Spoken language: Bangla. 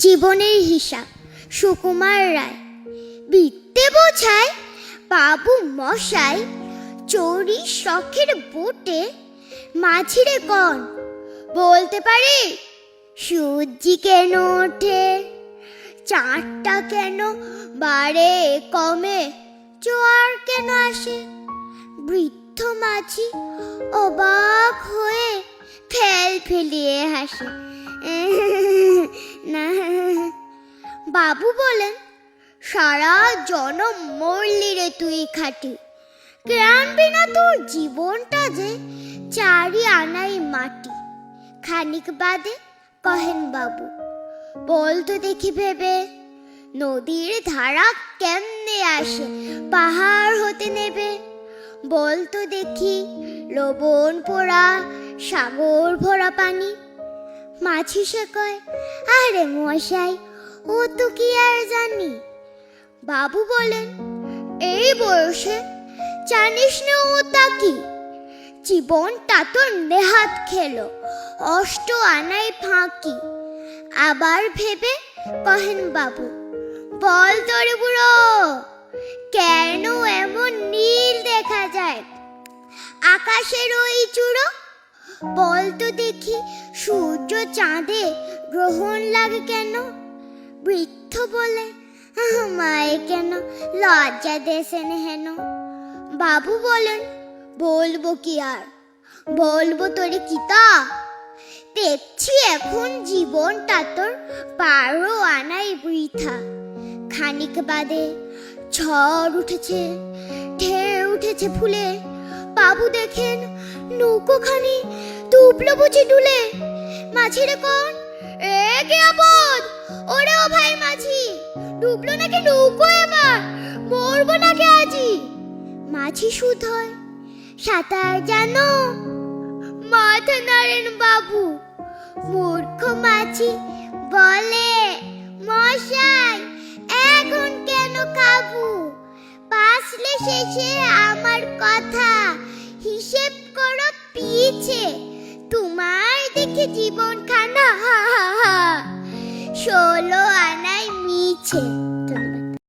জীবনের হিসাব সুকুমার রায়। বৃত্তে বোঝায় বাবু মশাই, চোরি শখের বোটে মাঝিরে কন বলতে পারে সূর্যি কেন ওঠে, চাঁদটা কেন বাড়ে কমে, জোয়ার কেন আসে। বৃদ্ধ মাঝি অবাক হয়ে ফেল ফেলিয়ে হাসে। না, বাবু বলেন, সারা জনম মরলি রে তুই খাটি, গ্রামবে না তোর জীবনটা যে চারি আনাই মাটি। খানিক বাদে কহেন বাবু, বল তো দেখি ভেবে, নদীর ধারা কেমনে আসে পাহাড় হতে নেবে। বল তো দেখি লবণ পোড়া সাগর ভরা পানি। মাঝি সে কয়, আরে মশাই ও তো কি আর জানি। বাবু বলেন, এই বয়সে জানিস না ও তা কি, জীবনটা তোর নেহাত খেলো অষ্ট আনাই ফাঁকি। আবার ভেবে কহেন বাবু, বল তোর বুড়ো, কেন এমন নীল দেখা যায় আকাশের ওই চূড়ো। বল তো দেখি সূর্য চাঁদে গ্রহণ লাগে কেন। বৃদ্ধ বলে, মায়ে কেন লজ্জা দেশেন হেন। বাবু বলেন, বলবো কি আর, বলবো তোরে কিতা, দেখছি এখন জীবনটা তোর 12 আনাই বৃথা। খানিক বাদে ঝড় উঠেছে, ঢেউ উঠেছে ফুলে। বাবু দেখেন নৌকোখানি ডুবলো বুঝি ডুলে। মাঝিরে কোন, এ কে আপদ, ওরে ও ভাই মাঝি, ডুবলো নাকি নৌকো এবার, মরবো নাকি আজি। মাঝি সুদ হয়, সাঁতার জানো, মাথা নাড়েন বাবু। মূর্খ মাঝি বলে, মশাই এখন কেন কাবু, বাঁচলে শেষে আমার কথা হিসেব করো পিছে, তোমার দেখে জীবন খানা 16 আনাই মিছে।